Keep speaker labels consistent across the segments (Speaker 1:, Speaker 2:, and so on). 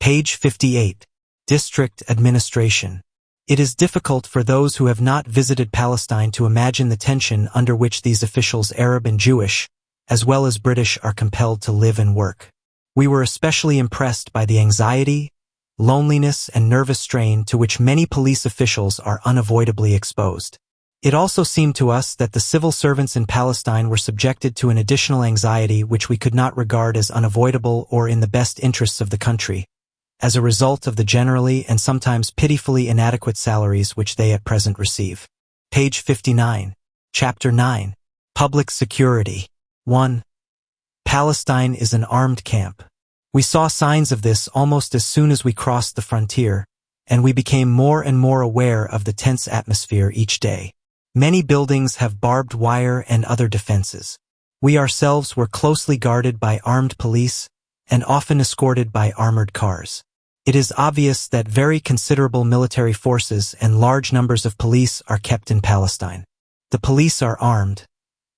Speaker 1: Page 58. District Administration. It is difficult for those who have not visited Palestine to imagine the tension under which these officials, Arab and Jewish, as well as British, are compelled to live and work. We were especially impressed by the anxiety, loneliness, and nervous strain to which many police officials are unavoidably exposed. It also seemed to us that the civil servants in Palestine were subjected to an additional anxiety which we could not regard as unavoidable or in the best interests of the country, as a result of the generally and sometimes pitifully inadequate salaries which they at present receive. Page 59. Chapter 9. Public Security. 1. Palestine is an armed camp. We saw signs of this almost as soon as we crossed the frontier, and we became more and more aware of the tense atmosphere each day. Many buildings have barbed wire and other defenses. We ourselves were closely guarded by armed police and often escorted by armored cars. It is obvious that very considerable military forces and large numbers of police are kept in Palestine. The police are armed.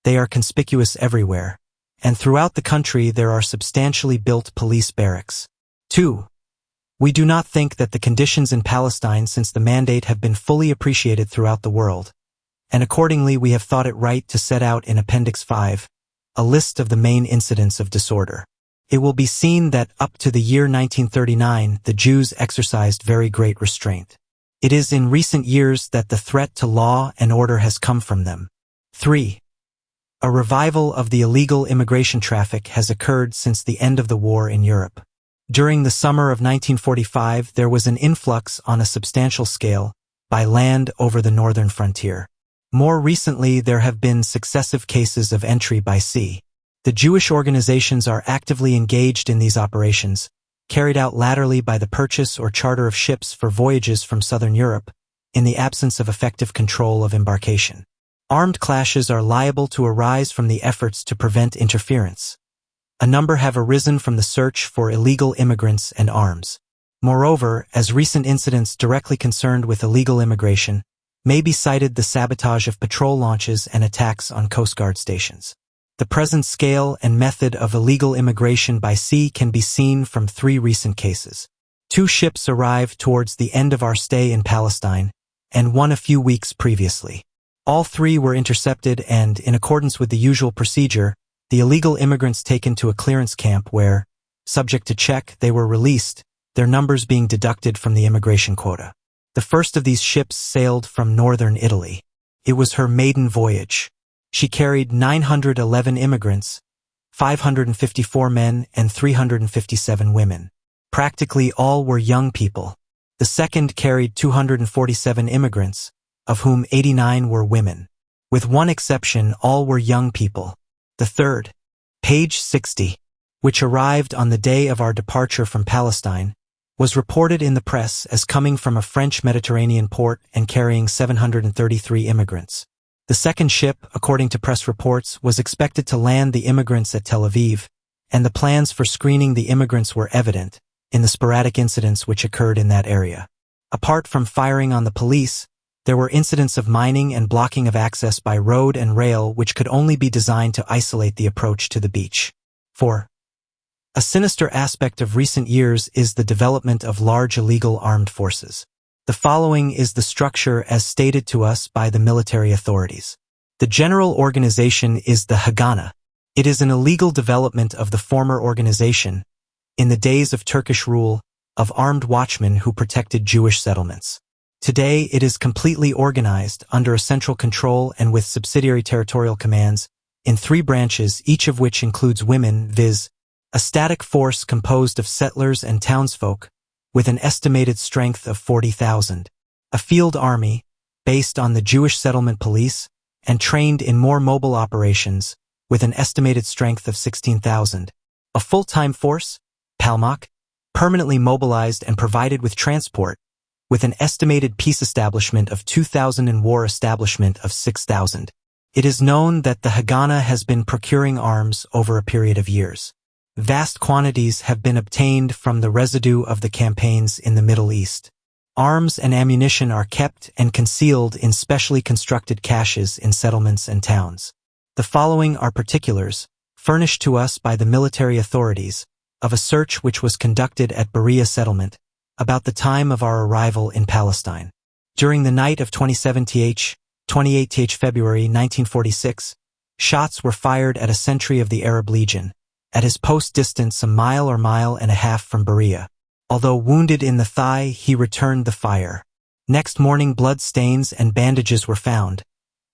Speaker 1: They are conspicuous everywhere, and throughout the country there are substantially built police barracks. 2. We do not think that the conditions in Palestine since the mandate have been fully appreciated throughout the world, and accordingly we have thought it right to set out in Appendix 5 a list of the main incidents of disorder. It will be seen that up to the year 1939 the Jews exercised very great restraint. It is in recent years that the threat to law and order has come from them. 3. A revival of the illegal immigration traffic has occurred since the end of the war in Europe. During the summer of 1945 there was an influx on a substantial scale by land over the northern frontier. More recently there have been successive cases of entry by sea. The Jewish organizations are actively engaged in these operations, carried out latterly by the purchase or charter of ships for voyages from southern Europe, in the absence of effective control of embarkation. Armed clashes are liable to arise from the efforts to prevent interference. A number have arisen from the search for illegal immigrants and arms. Moreover, as recent incidents directly concerned with illegal immigration, may be cited the sabotage of patrol launches and attacks on Coast Guard stations. The present scale and method of illegal immigration by sea can be seen from 3 recent cases. 2 ships arrived towards the end of our stay in Palestine, and 1 a few weeks previously. All 3 were intercepted and, in accordance with the usual procedure, the illegal immigrants taken to a clearance camp where, subject to check, they were released, their numbers being deducted from the immigration quota. The first of these ships sailed from northern Italy. It was her maiden voyage. She carried 911 immigrants, 554 men and 357 women. Practically all were young people. The second carried 247 immigrants, of whom 89 were women. With one exception, all were young people. The third, page 60, which arrived on the day of our departure from Palestine, was reported in the press as coming from a French Mediterranean port and carrying 733 immigrants. The second ship, according to press reports, was expected to land the immigrants at Tel Aviv, and the plans for screening the immigrants were evident in the sporadic incidents which occurred in that area. Apart from firing on the police, there were incidents of mining and blocking of access by road and rail which could only be designed to isolate the approach to the beach. 4. A sinister aspect of recent years is the development of large illegal armed forces. The following is the structure as stated to us by the military authorities. The general organization is the Haganah. It is an illegal development of the former organization, in the days of Turkish rule, of armed watchmen who protected Jewish settlements. Today it is completely organized under a central control and with subsidiary territorial commands in 3 branches, each of which includes women, viz., a static force composed of settlers and townsfolk, with an estimated strength of 40,000, a field army, based on the Jewish settlement police, and trained in more mobile operations, with an estimated strength of 16,000, a full-time force, Palmach, permanently mobilized and provided with transport, with an estimated peace establishment of 2,000 and war establishment of 6,000. It is known that the Haganah has been procuring arms over a period of years. Vast quantities have been obtained from the residue of the campaigns in the Middle East. Arms and ammunition are kept and concealed in specially constructed caches in settlements and towns. The following are particulars, furnished to us by the military authorities, of a search which was conducted at Berea settlement, about the time of our arrival in Palestine. During the night of 28 February 1946, shots were fired at a sentry of the Arab Legion, at his post distance a mile or mile and a half from Berea. Although wounded in the thigh, he returned the fire. Next morning blood stains and bandages were found,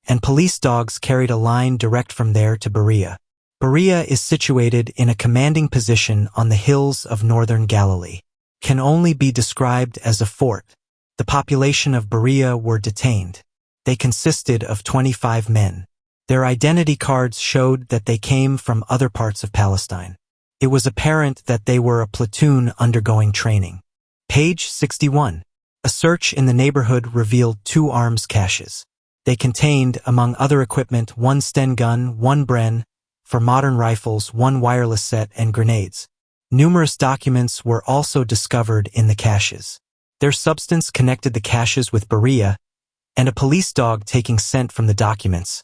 Speaker 1: and police dogs carried a line direct from there to Berea. Berea is situated in a commanding position on the hills of northern Galilee. Can only be described as a fort. The population of Berea were detained. They consisted of 25 men. Their identity cards showed that they came from other parts of Palestine. It was apparent that they were a platoon undergoing training. Page 61. A search in the neighborhood revealed 2 arms caches. They contained, among other equipment, 1 Sten gun, 1 Bren, for modern rifles, 1 wireless set, and grenades. Numerous documents were also discovered in the caches. Their substance connected the caches with Berea, and a police dog taking scent from the documents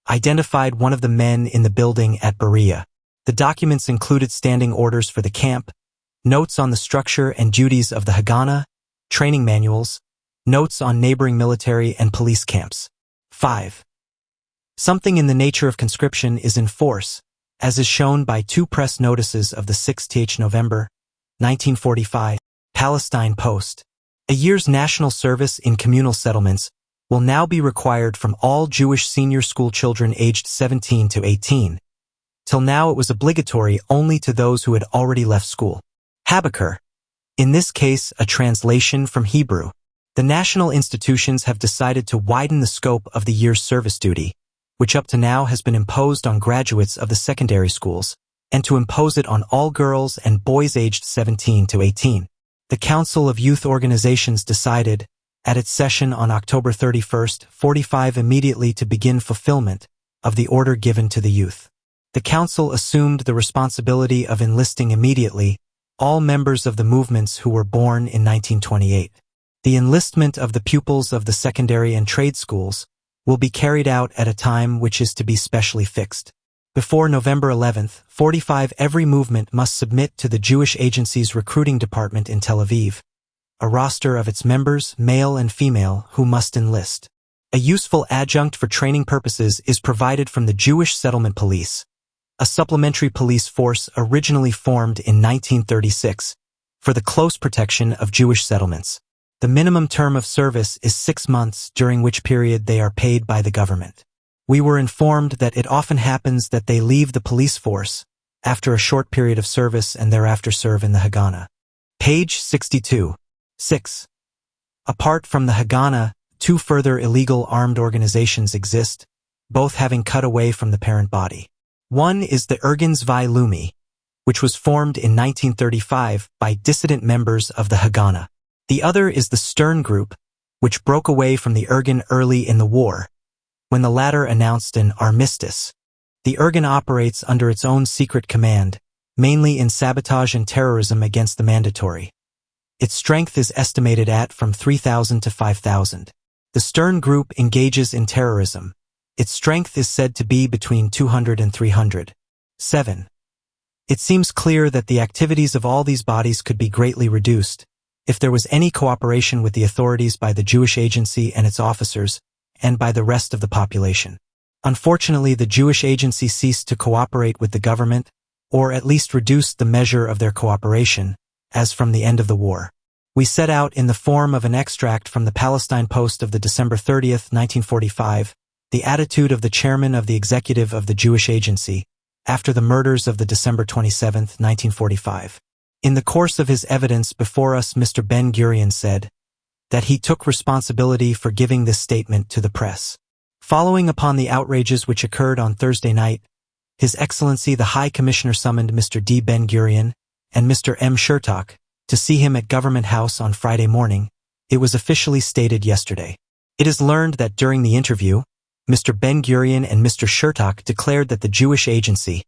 Speaker 1: identified one of the men in the building at Berea. The documents included standing orders for the camp, notes on the structure and duties of the Haganah, training manuals, notes on neighboring military and police camps. 5. Something in the nature of conscription is in force, as is shown by 2 press notices of the 6th November, 1945, Palestine Post. A year's national service in communal settlements will now be required from all Jewish senior school children aged 17 to 18. Till now it was obligatory only to those who had already left school. Habakkuk. In this case, a translation from Hebrew. The national institutions have decided to widen the scope of the year's service duty, which up to now has been imposed on graduates of the secondary schools, and to impose it on all girls and boys aged 17 to 18. The Council of Youth Organizations decided, at its session on October 31, 45, immediately to begin fulfillment of the order given to the youth. The Council assumed the responsibility of enlisting immediately all members of the movements who were born in 1928. The enlistment of the pupils of the secondary and trade schools will be carried out at a time which is to be specially fixed. Before November 11, 45, every movement must submit to the Jewish Agency's recruiting department in Tel Aviv a roster of its members, male and female, who must enlist. A useful adjunct for training purposes is provided from the Jewish Settlement Police, a supplementary police force originally formed in 1936 for the close protection of Jewish settlements. The minimum term of service is 6 months, during which period they are paid by the government. We were informed that it often happens that they leave the police force after a short period of service and thereafter serve in the Haganah. Page 62. 6. Apart from the Haganah, 2 further illegal armed organizations exist, both having cut away from the parent body. One is the Irgun Zvi Leumi, which was formed in 1935 by dissident members of the Haganah. The other is the Stern Group, which broke away from the Irgun early in the war, when the latter announced an armistice. The Irgun operates under its own secret command, mainly in sabotage and terrorism against the mandatory. Its strength is estimated at from 3,000 to 5,000. The Stern Group engages in terrorism. Its strength is said to be between 200 and 300. 7. It seems clear that the activities of all these bodies could be greatly reduced if there was any cooperation with the authorities by the Jewish Agency and its officers, and by the rest of the population. Unfortunately, the Jewish Agency ceased to cooperate with the government, or at least reduced the measure of their cooperation, as from the end of the war. We set out in the form of an extract from the Palestine Post of the December 30, 1945, the attitude of the chairman of the executive of the Jewish Agency, after the murders of the December 27, 1945. In the course of his evidence before us, Mr. Ben-Gurion said that he took responsibility for giving this statement to the press. Following upon the outrages which occurred on Thursday night, His Excellency the High Commissioner summoned Mr. D. Ben-Gurion and Mr. M. Shertok to see him at Government House on Friday morning. It was officially stated yesterday. It is learned that during the interview, Mr. Ben-Gurion and Mr. Shertok declared that the Jewish Agency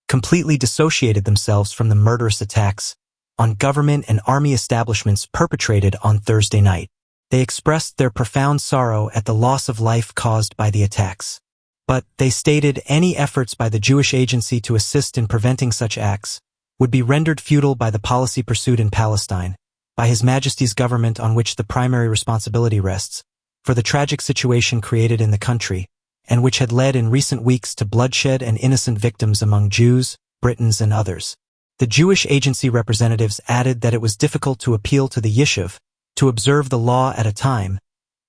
Speaker 1: completely dissociated themselves from the murderous attacks on government and army establishments perpetrated on Thursday night. They expressed their profound sorrow at the loss of life caused by the attacks. But, they stated, any efforts by the Jewish Agency to assist in preventing such acts would be rendered futile by the policy pursued in Palestine, by His Majesty's government on which the primary responsibility rests, for the tragic situation created in the country, and which had led in recent weeks to bloodshed and innocent victims among Jews, Britons, and others. The Jewish Agency representatives added that it was difficult to appeal to the Yishuv to observe the law at a time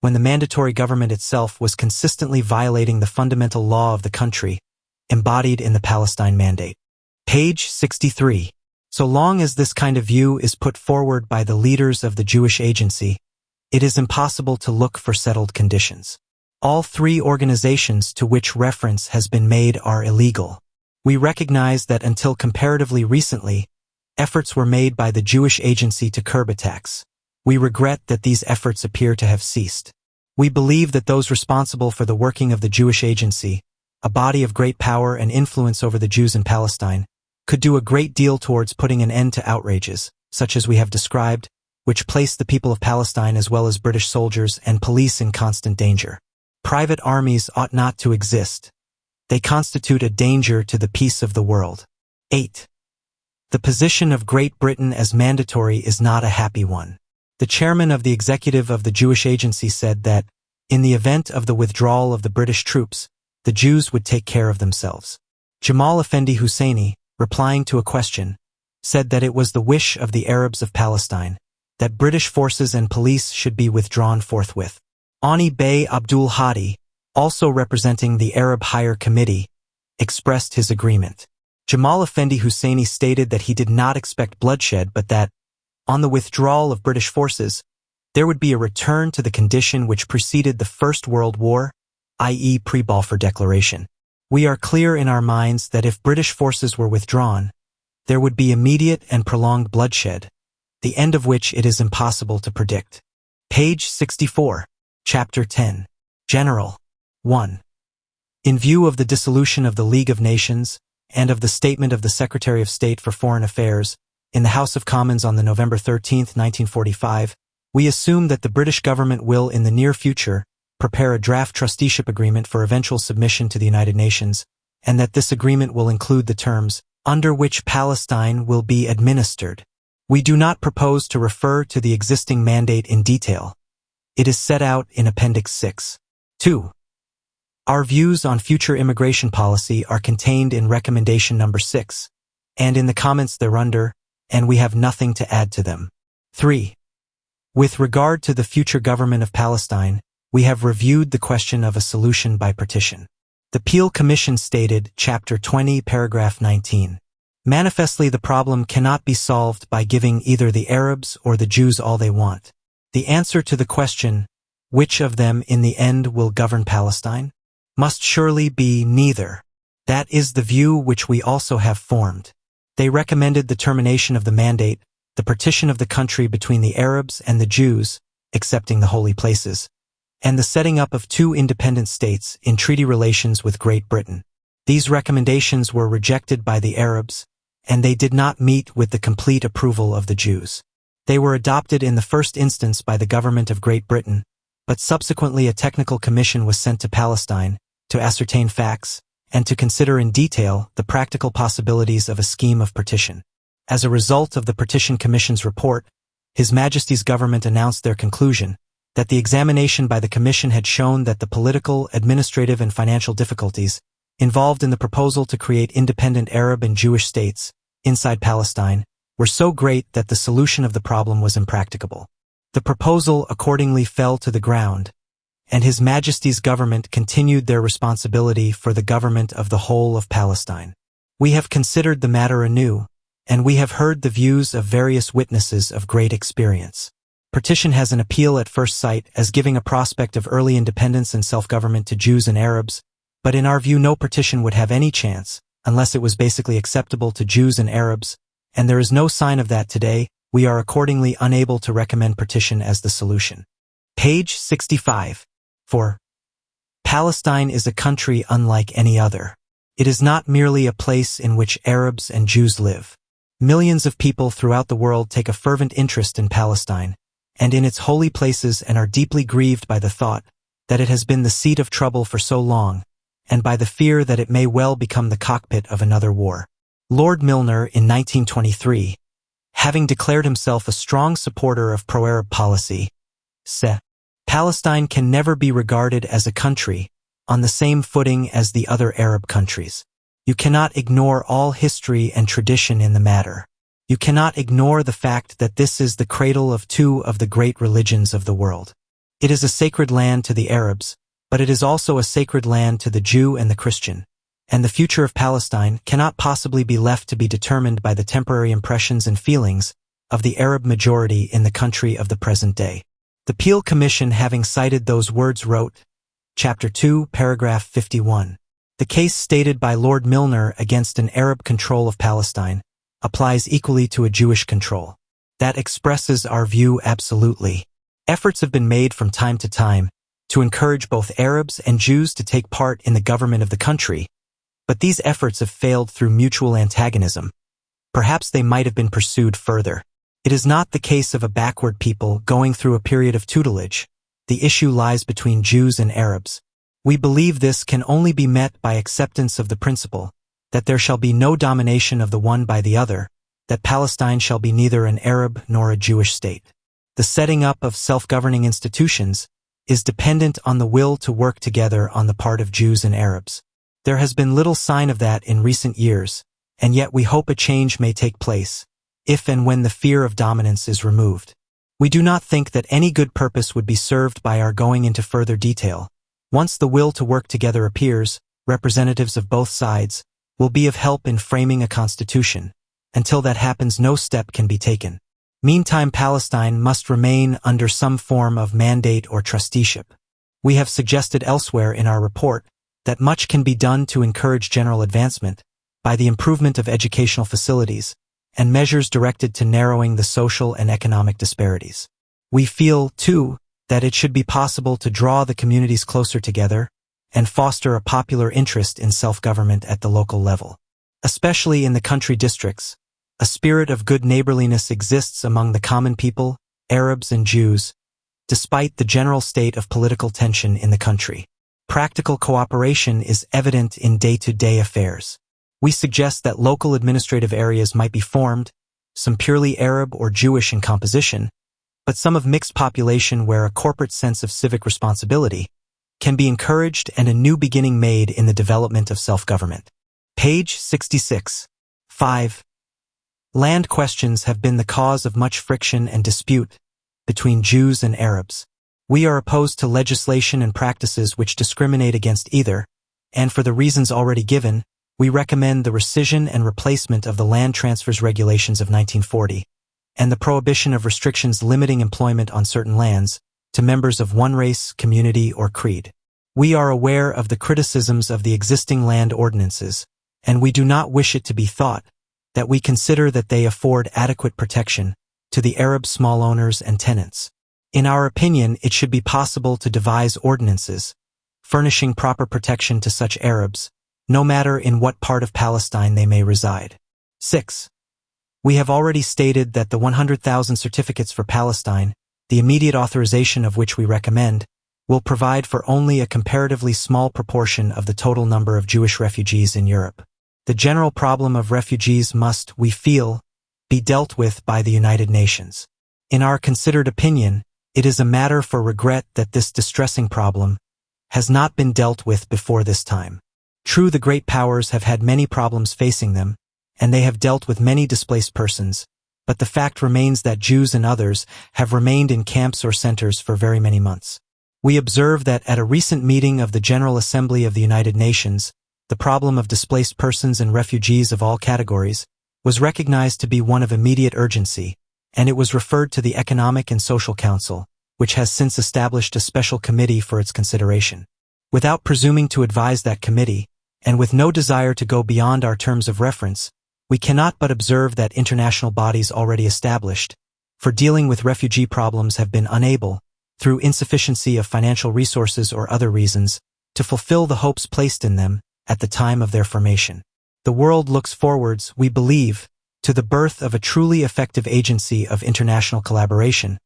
Speaker 1: when the mandatory government itself was consistently violating the fundamental law of the country, embodied in the Palestine Mandate. Page 63. So long as this kind of view is put forward by the leaders of the Jewish Agency, it is impossible to look for settled conditions. All three organizations to which reference has been made are illegal. We recognize that until comparatively recently, efforts were made by the Jewish Agency to curb attacks. We regret that these efforts appear to have ceased. We believe that those responsible for the working of the Jewish Agency, a body of great power and influence over the Jews in Palestine, could do a great deal towards putting an end to outrages, such as we have described, which place the people of Palestine as well as British soldiers and police in constant danger. Private armies ought not to exist. They constitute a danger to the peace of the world. 8. The position of Great Britain as mandatory is not a happy one. The chairman of the executive of the Jewish Agency said that, in the event of the withdrawal of the British troops, the Jews would take care of themselves. Jamal Effendi Husseini, replying to a question, said that it was the wish of the Arabs of Palestine that British forces and police should be withdrawn forthwith. Ani Bey Abdul Hadi, also representing the Arab Higher Committee, expressed his agreement. Jamal Effendi Husseini stated that he did not expect bloodshed but that, on the withdrawal of British forces, there would be a return to the condition which preceded the First World War, i.e. pre-Balfour Declaration. We are clear in our minds that if British forces were withdrawn, there would be immediate and prolonged bloodshed, the end of which it is impossible to predict. Page 64, Chapter 10. General. 1. In view of the dissolution of the League of Nations and of the statement of the Secretary of State for Foreign Affairs in the House of Commons on the November 13, 1945, we assume that the British government will, in the near future, prepare a draft trusteeship agreement for eventual submission to the United Nations, and that this agreement will include the terms under which Palestine will be administered. We do not propose to refer to the existing mandate in detail. It is set out in Appendix 6. 2. Our views on future immigration policy are contained in Recommendation Number 6, and in the comments thereunder, and we have nothing to add to them. 3. With regard to the future government of Palestine, we have reviewed the question of a solution by partition. The Peel Commission stated, Chapter 20, Paragraph 19, manifestly the problem cannot be solved by giving either the Arabs or the Jews all they want. The answer to the question, which of them in the end will govern Palestine, must surely be neither. That is the view which we also have formed. They recommended the termination of the mandate, the partition of the country between the Arabs and the Jews, excepting the holy places, and the setting up of two independent states in treaty relations with Great Britain. These recommendations were rejected by the Arabs, and they did not meet with the complete approval of the Jews. They were adopted in the first instance by the government of Great Britain, but subsequently a technical commission was sent to Palestine to ascertain facts and to consider in detail the practical possibilities of a scheme of partition. As a result of the Partition Commission's report, His Majesty's government announced their conclusion that the examination by the Commission had shown that the political, administrative, and financial difficulties involved in the proposal to create independent Arab and Jewish states inside Palestine were so great that the solution of the problem was impracticable. The proposal accordingly fell to the ground, and His Majesty's government continued their responsibility for the government of the whole of Palestine. We have considered the matter anew, and we have heard the views of various witnesses of great experience. Partition has an appeal at first sight as giving a prospect of early independence and self-government to Jews and Arabs, but in our view no partition would have any chance unless it was basically acceptable to Jews and Arabs, and there is no sign of that today. We are accordingly unable to recommend partition as the solution. Page 65. 4. Palestine is a country unlike any other. It is not merely a place in which Arabs and Jews live. Millions of people throughout the world take a fervent interest in Palestine and in its holy places and are deeply grieved by the thought that it has been the seat of trouble for so long and by the fear that it may well become the cockpit of another war. Lord Milner, in 1923, having declared himself a strong supporter of pro-Arab policy, said, "Palestine can never be regarded as a country on the same footing as the other Arab countries. You cannot ignore all history and tradition in the matter. You cannot ignore the fact that this is the cradle of two of the great religions of the world. It is a sacred land to the Arabs, but it is also a sacred land to the Jew and the Christian, and the future of Palestine cannot possibly be left to be determined by the temporary impressions and feelings of the Arab majority in the country of the present day." The Peel Commission, having cited those words, wrote, Chapter 2, paragraph 51, "The case stated by Lord Milner against an Arab control of Palestine applies equally to a Jewish control. That expresses our view absolutely. Efforts have been made from time to time to encourage both Arabs and Jews to take part in the government of the country, but these efforts have failed through mutual antagonism. Perhaps they might have been pursued further. It is not the case of a backward people going through a period of tutelage. The issue lies between Jews and Arabs. We believe this can only be met by acceptance of the principle that there shall be no domination of the one by the other, that Palestine shall be neither an Arab nor a Jewish state. The setting up of self-governing institutions is dependent on the will to work together on the part of Jews and Arabs. There has been little sign of that in recent years, and yet we hope a change may take place, if and when the fear of dominance is removed. We do not think that any good purpose would be served by our going into further detail. Once the will to work together appears, representatives of both sides will be of help in framing a constitution. Until that happens, no step can be taken. Meantime, Palestine must remain under some form of mandate or trusteeship. We have suggested elsewhere in our report that much can be done to encourage general advancement by the improvement of educational facilities and measures directed to narrowing the social and economic disparities. We feel, too, that it should be possible to draw the communities closer together and foster a popular interest in self-government at the local level. Especially in the country districts, a spirit of good neighborliness exists among the common people, Arabs and Jews, despite the general state of political tension in the country. Practical cooperation is evident in day-to-day affairs. We suggest that local administrative areas might be formed, some purely Arab or Jewish in composition, but some of mixed population where a corporate sense of civic responsibility can be encouraged and a new beginning made in the development of self-government. Page 66. 5. Land questions have been the cause of much friction and dispute between Jews and Arabs. We are opposed to legislation and practices which discriminate against either, and for the reasons already given, we recommend the rescission and replacement of the Land Transfers Regulations of 1940, and the prohibition of restrictions limiting employment on certain lands to members of one race, community, or creed. We are aware of the criticisms of the existing land ordinances, and we do not wish it to be thought that we consider that they afford adequate protection to the Arab small owners and tenants. In our opinion, it should be possible to devise ordinances furnishing proper protection to such Arabs, no matter in what part of Palestine they may reside. 6. We have already stated that the 100,000 certificates for Palestine, the immediate authorization of which we recommend, will provide for only a comparatively small proportion of the total number of Jewish refugees in Europe. The general problem of refugees must, we feel, be dealt with by the United Nations. In our considered opinion, it is a matter for regret that this distressing problem has not been dealt with before this time. True, the great powers have had many problems facing them, and they have dealt with many displaced persons, but the fact remains that Jews and others have remained in camps or centers for very many months. We observe that at a recent meeting of the General Assembly of the United Nations, the problem of displaced persons and refugees of all categories was recognized to be one of immediate urgency, and it was referred to the Economic and Social Council, which has since established a special committee for its consideration. Without presuming to advise that committee, and with no desire to go beyond our terms of reference, we cannot but observe that international bodies already established for dealing with refugee problems have been unable, through insufficiency of financial resources or other reasons, to fulfill the hopes placed in them at the time of their formation. The world looks forwards, we believe, to the birth of a truly effective agency of international collaboration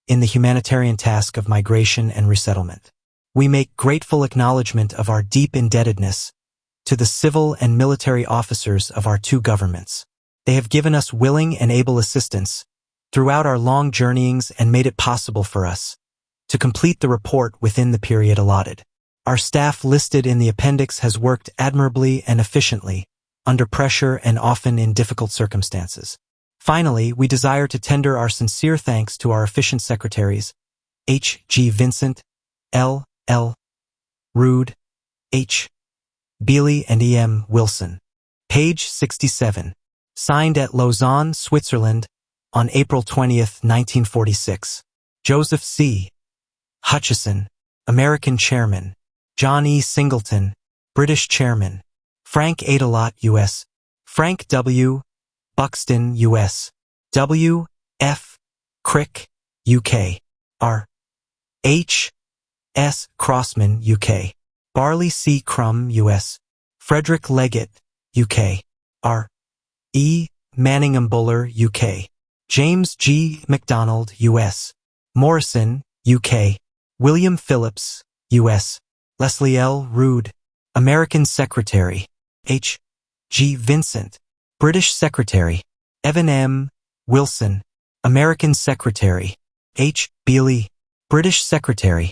Speaker 1: in the humanitarian task of migration and resettlement. We make grateful acknowledgement of our deep indebtedness to the civil and military officers of our two governments. They have given us willing and able assistance throughout our long journeyings and made it possible for us to complete the report within the period allotted. Our staff listed in the appendix has worked admirably and efficiently, under pressure and often in difficult circumstances. Finally, we desire to tender our sincere thanks to our efficient secretaries, H. G. Vincent, L. L. Rood, H. Bealey and E. M. Wilson. Page 67. Signed at Lausanne, Switzerland, on April 20, 1946. Joseph C. Hutchison, American Chairman. John E. Singleton, British Chairman. Frank Adelot, U.S. Frank W. Buxton, U.S. W. F. Crick, U.K. R. H. S. Crossman, UK. Barley C. Crum, U.S. Frederick Leggett, UK. R. E. Manningham Buller, UK. James G. MacDonald, U.S. Morrison, UK. William Phillips, U.S. Leslie L. Rood, American Secretary. H. G. Vincent, British Secretary. Evan M. Wilson, American Secretary. H. Bealey, British Secretary.